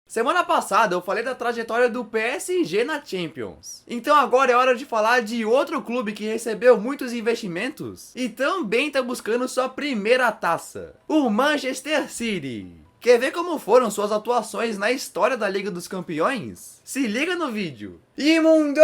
Semana passada eu falei da trajetória do PSG na Champions. Então agora é hora de falar de outro clube que recebeu muitos investimentos e também está buscando sua primeira taça, o Manchester City. Quer ver como foram suas atuações na história da Liga dos Campeões? Se liga no vídeo. Imundo!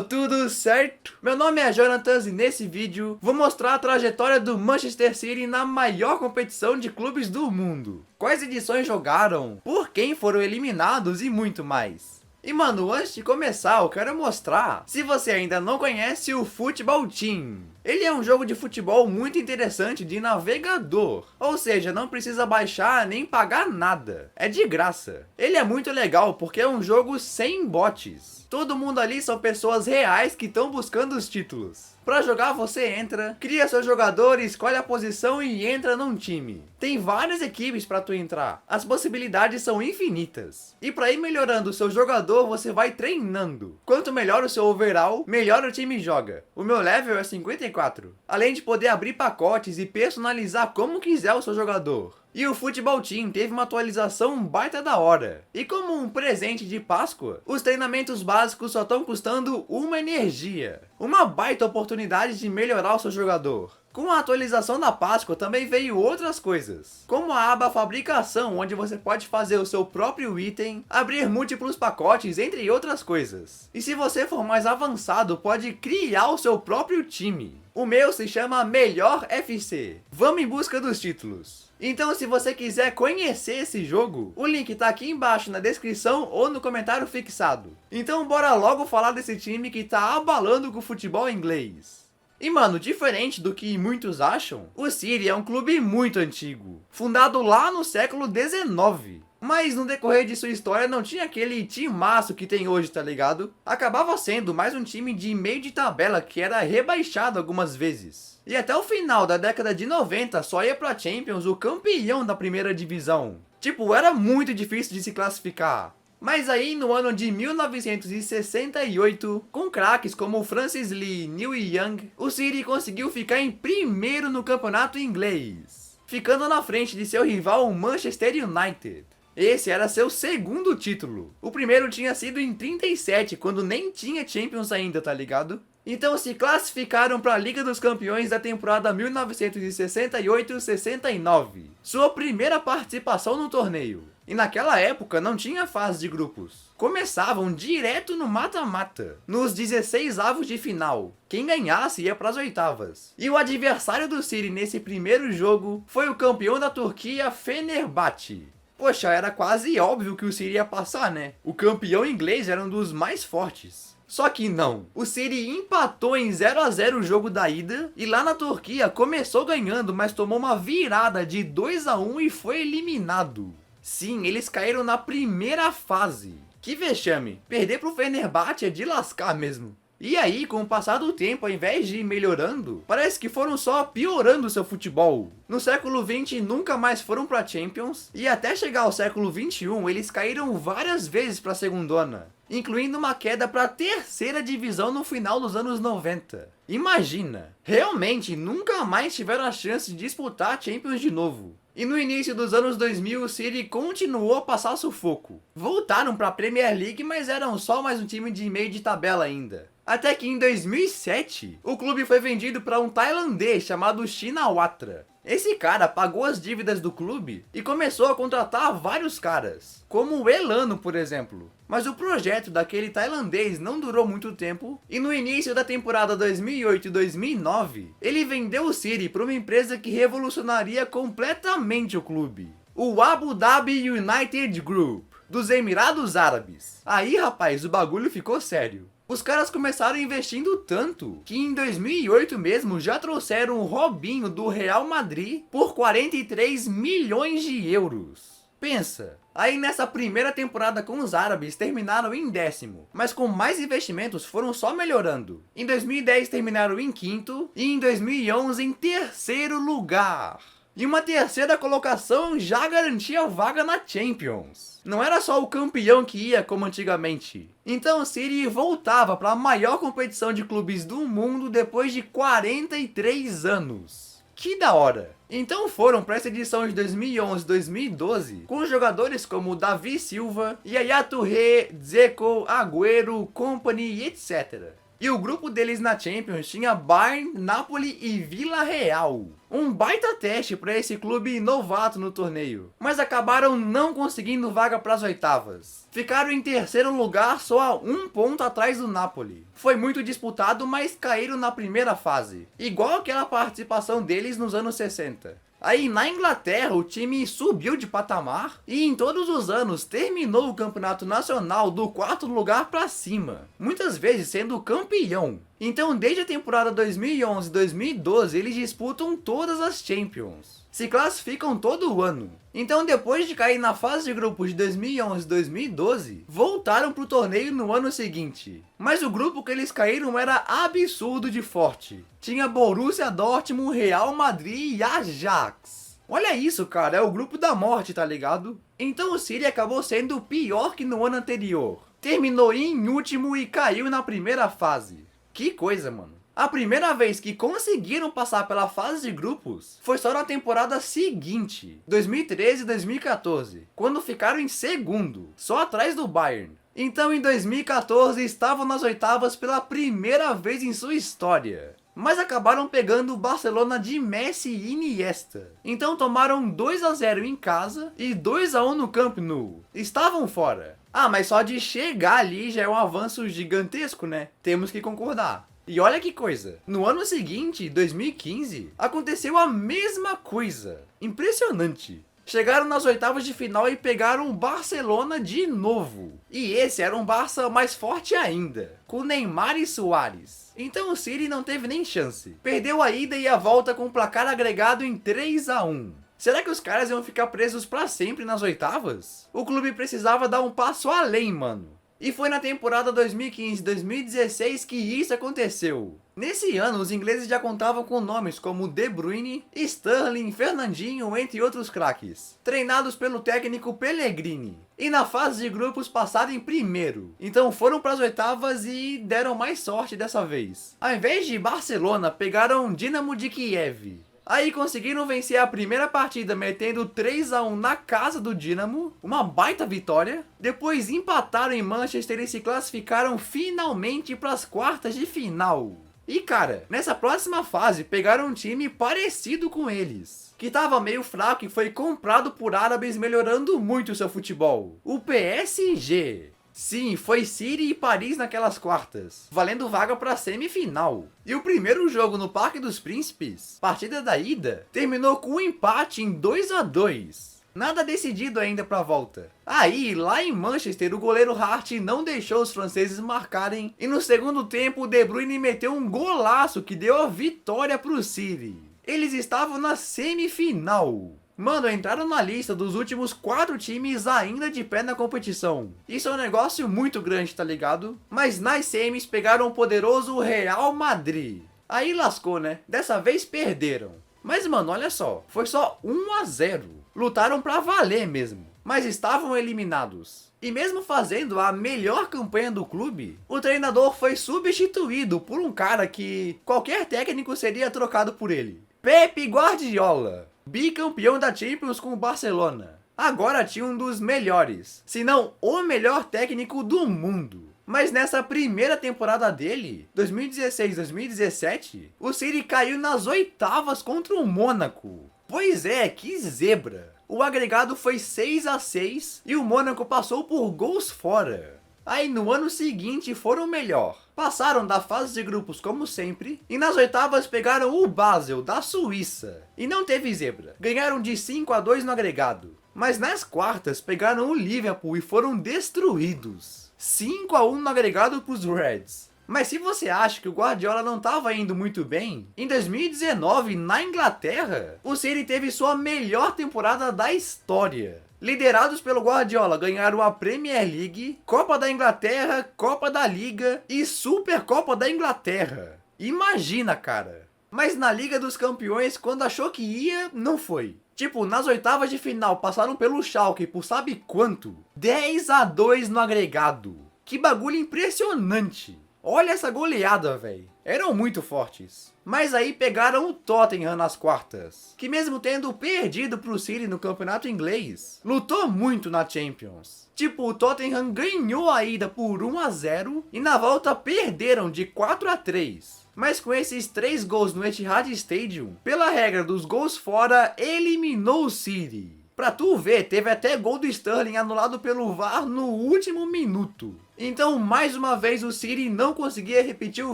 Tudo certo? Meu nome é Jonatas e nesse vídeo vou mostrar a trajetória do Manchester City na maior competição de clubes do mundo. Quais edições jogaram, por quem foram eliminados e muito mais. E mano, antes de começar eu quero mostrar, se você ainda não conhece o Futebol Team. Ele é um jogo de futebol muito interessante de navegador, ou seja, não precisa baixar nem pagar nada, é de graça. Ele é muito legal porque é um jogo sem bots. Todo mundo ali são pessoas reais que estão buscando os títulos. Pra jogar você entra, cria seu jogador, escolhe a posição e entra num time. Tem várias equipes pra tu entrar, as possibilidades são infinitas. E pra ir melhorando o seu jogador você vai treinando. Quanto melhor o seu overall, melhor o time joga. O meu level é 54. Além de poder abrir pacotes e personalizar como quiser o seu jogador. E o Futebol Team teve uma atualização baita da hora. E como um presente de Páscoa, os treinamentos básicos só estão custando uma energia. Uma baita oportunidade de melhorar o seu jogador. Com a atualização da Páscoa também veio outras coisas, como a aba Fabricação, onde você pode fazer o seu próprio item, abrir múltiplos pacotes, entre outras coisas. E se você for mais avançado, pode criar o seu próprio time. O meu se chama Melhor FC. Vamos em busca dos títulos. Então se você quiser conhecer esse jogo, o link tá aqui embaixo na descrição ou no comentário fixado. Então bora logo falar desse time que tá abalando com o futebol inglês. E mano, diferente do que muitos acham, o City é um clube muito antigo, fundado lá no século XIX. Mas no decorrer de sua história não tinha aquele timaço que tem hoje, tá ligado? Acabava sendo mais um time de meio de tabela que era rebaixado algumas vezes. E até o final da década de 90 só ia pra Champions o campeão da primeira divisão. Tipo, era muito difícil de se classificar. Mas aí no ano de 1968, com craques como Francis Lee e Neil Young, o City conseguiu ficar em primeiro no campeonato inglês, ficando na frente de seu rival Manchester United. Esse era seu segundo título. O primeiro tinha sido em 37, quando nem tinha Champions ainda, tá ligado? Então se classificaram para a Liga dos Campeões da temporada 1968-69, sua primeira participação no torneio. E naquela época não tinha fase de grupos. Começavam direto no mata-mata, nos 16avos de final. Quem ganhasse ia para as oitavas. E o adversário do City nesse primeiro jogo foi o campeão da Turquia, Fenerbahçe. Poxa, era quase óbvio que o City ia passar, né? O campeão inglês era um dos mais fortes. Só que não, o City empatou em 0 a 0 o jogo da ida, e lá na Turquia começou ganhando, mas tomou uma virada de 2 a 1 e foi eliminado. Sim, eles caíram na primeira fase. Que vexame, perder pro Fenerbahçe é de lascar mesmo. E aí, com o passar do tempo, ao invés de ir melhorando, parece que foram só piorando seu futebol. No século XX nunca mais foram pra Champions, e até chegar ao século XXI eles caíram várias vezes pra segundona, incluindo uma queda pra terceira divisão no final dos anos 90. Imagina, realmente nunca mais tiveram a chance de disputar a Champions de novo. E no início dos anos 2000 o City continuou a passar sufoco. Voltaram pra Premier League, mas eram só mais um time de meio de tabela ainda. Até que em 2007, o clube foi vendido para um tailandês chamado Shinawatra. Esse cara pagou as dívidas do clube e começou a contratar vários caras, como o Elano, por exemplo. Mas o projeto daquele tailandês não durou muito tempo, e no início da temporada 2008 e 2009, ele vendeu o City para uma empresa que revolucionaria completamente o clube. O Abu Dhabi United Group, dos Emirados Árabes. Aí rapaz, o bagulho ficou sério. Os caras começaram investindo tanto, que em 2008 mesmo já trouxeram o Robinho do Real Madrid por 43 milhões de euros. Pensa, aí nessa primeira temporada com os árabes terminaram em 10º, mas com mais investimentos foram só melhorando. Em 2010 terminaram em 5º e em 2011 em 3º lugar. E uma terceira colocação já garantia vaga na Champions. Não era só o campeão que ia como antigamente. Então o City voltava para a maior competição de clubes do mundo depois de 43 anos. Que da hora! Então foram para essa edição de 2011-2012 com jogadores como Davi Silva, Yaya Touré, Dzeko, Agüero, Company e etc. E o grupo deles na Champions tinha Bayern, Napoli e Villarreal. Um baita teste para esse clube novato no torneio, mas acabaram não conseguindo vaga para as oitavas. Ficaram em terceiro lugar, só a 1 ponto atrás do Napoli. Foi muito disputado, mas caíram na primeira fase, igual aquela participação deles nos anos 60. Aí na Inglaterra o time subiu de patamar e em todos os anos terminou o campeonato nacional do 4º lugar para cima, muitas vezes sendo campeão. Então desde a temporada 2011-2012 eles disputam todas as Champions, se classificam todo ano. Então depois de cair na fase de grupos de 2011-2012, voltaram para o torneio no ano seguinte. Mas o grupo que eles caíram era absurdo de forte. Tinha Borussia Dortmund, Real Madrid e Ajax. Olha isso, cara, é o grupo da morte, tá ligado? Então o City acabou sendo pior que no ano anterior. Terminou em último e caiu na primeira fase. Que coisa, mano. A primeira vez que conseguiram passar pela fase de grupos foi só na temporada seguinte, 2013-2014, quando ficaram em segundo, só atrás do Bayern. Então em 2014 estavam nas oitavas pela primeira vez em sua história, mas acabaram pegando o Barcelona de Messi e Iniesta. Então tomaram 2-0 em casa e 2-1 no Camp Nou. Estavam fora. Ah, mas só de chegar ali já é um avanço gigantesco, né? Temos que concordar. E olha que coisa, no ano seguinte, 2015, aconteceu a mesma coisa. Impressionante. Chegaram nas oitavas de final e pegaram o Barcelona de novo. E esse era um Barça mais forte ainda, com Neymar e Suárez. Então o City não teve nem chance. Perdeu a ida e a volta com o placar agregado em 3-1. Será que os caras iam ficar presos pra sempre nas oitavas? O clube precisava dar um passo além, mano. E foi na temporada 2015-2016 que isso aconteceu. Nesse ano, os ingleses já contavam com nomes como De Bruyne, Sterling, Fernandinho, entre outros craques, treinados pelo técnico Pellegrini. E na fase de grupos passaram em primeiro. Então foram para as oitavas e deram mais sorte dessa vez. Ao invés de Barcelona, pegaram Dinamo de Kiev. Aí conseguiram vencer a primeira partida metendo 3-1 na casa do Dinamo, uma baita vitória. Depois empataram em Manchester e se classificaram finalmente para as quartas de final. E cara, nessa próxima fase pegaram um time parecido com eles, que estava meio fraco e foi comprado por árabes, melhorando muito seu futebol. O PSG. Sim, foi City e Paris naquelas quartas, valendo vaga para a semifinal. E o primeiro jogo no Parque dos Príncipes, partida da ida, terminou com um empate em 2-2. Nada decidido ainda para a volta. Aí, lá em Manchester, o goleiro Hart não deixou os franceses marcarem e no segundo tempo o De Bruyne meteu um golaço que deu a vitória para o City. Eles estavam na semifinal. Mano, entraram na lista dos últimos 4 times ainda de pé na competição. Isso é um negócio muito grande, tá ligado? Mas nas semis pegaram o poderoso Real Madrid. Aí lascou, né? Dessa vez perderam. Mas mano, olha só, foi só 1-0. Lutaram pra valer mesmo, mas estavam eliminados. E mesmo fazendo a melhor campanha do clube, o treinador foi substituído por um cara que qualquer técnico seria trocado por ele. Pep Guardiola. Bicampeão da Champions com o Barcelona. Agora tinha um dos melhores, se não o melhor técnico do mundo. Mas nessa primeira temporada dele, 2016-2017, o City caiu nas oitavas contra o Mônaco. Pois é, que zebra. O agregado foi 6-6 e o Mônaco passou por gols fora. Aí no ano seguinte foram melhor. Passaram da fase de grupos como sempre e nas oitavas pegaram o Basel da Suíça. E não teve zebra, ganharam de 5-2 no agregado. Mas nas quartas pegaram o Liverpool e foram destruídos. 5-1 no agregado para os Reds. Mas se você acha que o Guardiola não estava indo muito bem, em 2019 na Inglaterra, o City teve sua melhor temporada da história. Liderados pelo Guardiola, ganharam a Premier League, Copa da Inglaterra, Copa da Liga e Supercopa da Inglaterra. Imagina, cara. Mas na Liga dos Campeões, quando achou que ia, não foi. Tipo, nas oitavas de final, passaram pelo Schalke por sabe quanto? 10-2 no agregado. Que bagulho impressionante. Olha essa goleada, velho. Eram muito fortes. Mas aí pegaram o Tottenham nas quartas, que mesmo tendo perdido pro City no campeonato inglês, lutou muito na Champions. Tipo, o Tottenham ganhou a ida por 1-0 e na volta perderam de 4-3. Mas com esses 3 gols no Etihad Stadium, pela regra dos gols fora, eliminou o City. Pra tu ver, teve até gol do Sterling anulado pelo VAR no último minuto. Então, mais uma vez, o City não conseguia repetir o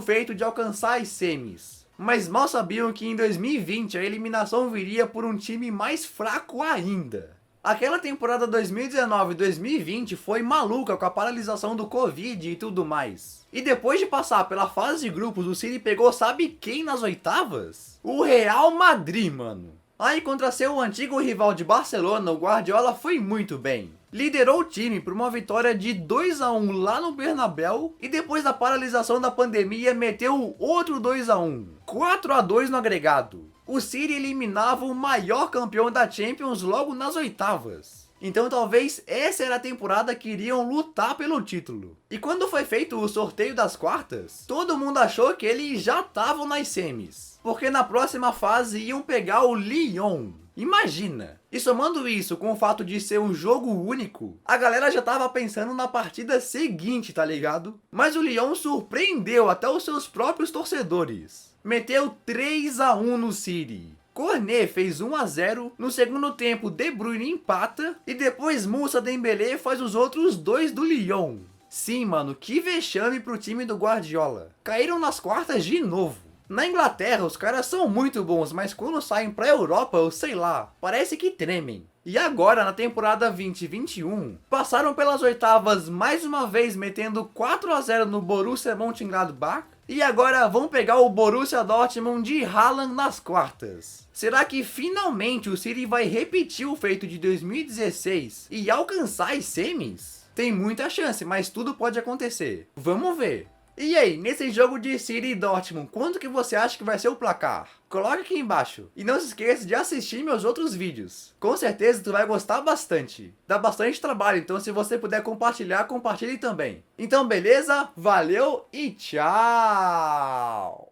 feito de alcançar as semis. Mas mal sabiam que em 2020 a eliminação viria por um time mais fraco ainda. Aquela temporada 2019-2020 foi maluca com a paralisação do Covid e tudo mais. E depois de passar pela fase de grupos, o City pegou sabe quem nas oitavas? O Real Madrid, mano. Aí contra seu antigo rival de Barcelona, o Guardiola foi muito bem. Liderou o time por uma vitória de 2-1 lá no Bernabéu e depois da paralisação da pandemia meteu outro 2-1, 4-2 no agregado. O City eliminava o maior campeão da Champions logo nas oitavas. Então talvez essa era a temporada que iriam lutar pelo título. E quando foi feito o sorteio das quartas, todo mundo achou que eles já estavam nas semis, porque na próxima fase iam pegar o Lyon. Imagina! E somando isso com o fato de ser um jogo único, a galera já tava pensando na partida seguinte, tá ligado? Mas o Lyon surpreendeu até os seus próprios torcedores. Meteu 3-1 no City. Cornet fez 1-0, no segundo tempo De Bruyne empata e depois Moussa Dembélé faz os outros 2 do Lyon. Sim, mano, que vexame pro time do Guardiola. Caíram nas quartas de novo. Na Inglaterra os caras são muito bons, mas quando saem pra Europa, eu sei lá, parece que tremem. E agora, na temporada 2021, passaram pelas oitavas mais uma vez metendo 4-0 no Borussia Mönchengladbach. E agora vão pegar o Borussia Dortmund de Haaland nas quartas. Será que finalmente o City vai repetir o feito de 2016 e alcançar as semis? Tem muita chance, mas tudo pode acontecer. Vamos ver. E aí, nesse jogo de City e Dortmund, quanto que você acha que vai ser o placar? Coloque aqui embaixo. E não se esqueça de assistir meus outros vídeos. Com certeza tu vai gostar bastante. Dá bastante trabalho, então se você puder compartilhar, compartilhe também. Então beleza? Valeu e tchau!